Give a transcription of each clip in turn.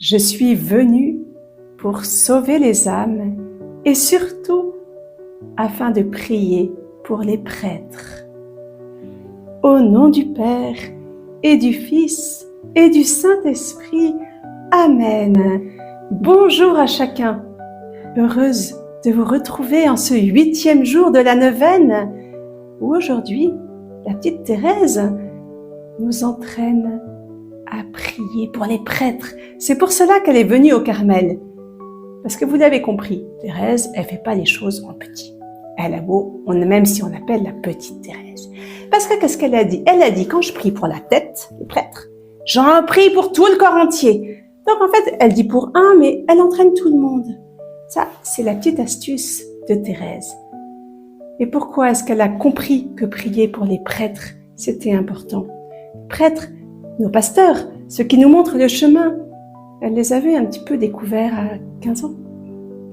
Je suis venue pour sauver les âmes et surtout afin de prier pour les prêtres. Au nom du Père et du Fils et du Saint-Esprit. Amen. Bonjour à chacun. Heureuse de vous retrouver en ce 8e jour de la neuvaine où aujourd'hui, la petite Thérèse nous entraîne à prier pour les prêtres. C'est pour cela qu'elle est venue au Carmel. Parce que vous l'avez compris, Thérèse, elle fait pas les choses en petit. Elle a beau, même si on l'appelle la petite Thérèse. Parce que qu'est-ce qu'elle a dit? Elle a dit, quand je prie pour la tête, les prêtres, j'en prie pour tout le corps entier. Donc en fait, elle dit pour un, mais elle entraîne tout le monde. Ça, c'est la petite astuce de Thérèse. Et pourquoi est-ce qu'elle a compris que prier pour les prêtres, c'était important? Les prêtres, nos pasteurs, ceux qui nous montrent le chemin, elle les avait un petit peu découverts à 15 ans,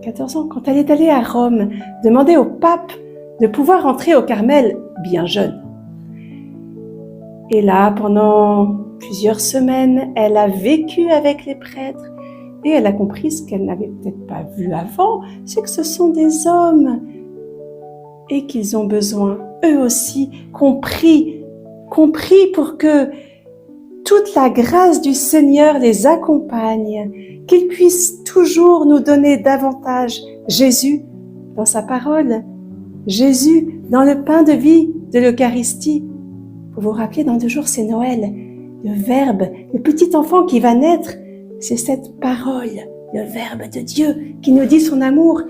14 ans, quand elle est allée à Rome, demander au pape de pouvoir entrer au Carmel bien jeune. Et là, pendant plusieurs semaines, elle a vécu avec les prêtres et elle a compris ce qu'elle n'avait peut-être pas vu avant, c'est que ce sont des hommes et qu'ils ont besoin, eux aussi, qu'on prie pour que toute la grâce du Seigneur les accompagne, qu'il puisse toujours nous donner davantage Jésus dans sa parole, Jésus dans le pain de vie de l'Eucharistie. Vous vous rappelez, dans 2 jours, c'est Noël. Le Verbe, le petit enfant qui va naître, c'est cette parole, le Verbe de Dieu qui nous dit son amour.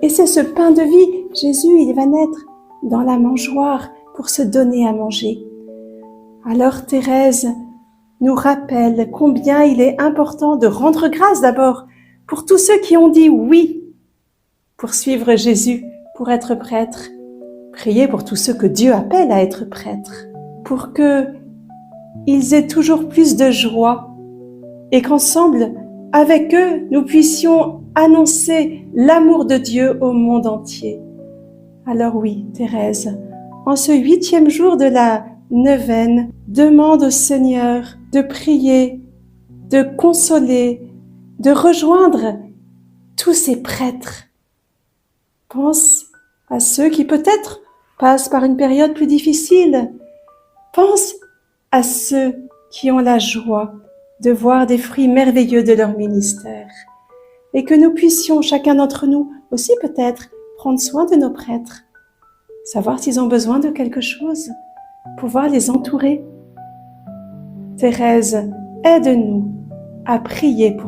Et c'est ce pain de vie, Jésus, il va naître dans la mangeoire pour se donner à manger. Alors Thérèse nous rappelle combien il est important de rendre grâce d'abord pour tous ceux qui ont dit oui pour suivre Jésus, pour être prêtre. Prier pour tous ceux que Dieu appelle à être prêtres, pour qu'ils aient toujours plus de joie et qu'ensemble, avec eux, nous puissions annoncer l'amour de Dieu au monde entier. Alors oui, Thérèse, en ce 8e jour de la neuvaine, demande au Seigneur de prier, de consoler, de rejoindre tous ces prêtres. Pense à ceux qui peut-être passent par une période plus difficile. Pense à ceux qui ont la joie de voir des fruits merveilleux de leur ministère. Et que nous puissions, chacun d'entre nous, aussi peut-être, prendre soin de nos prêtres, savoir s'ils ont besoin de quelque chose, pouvoir les entourer. Thérèse, aide-nous à prier pour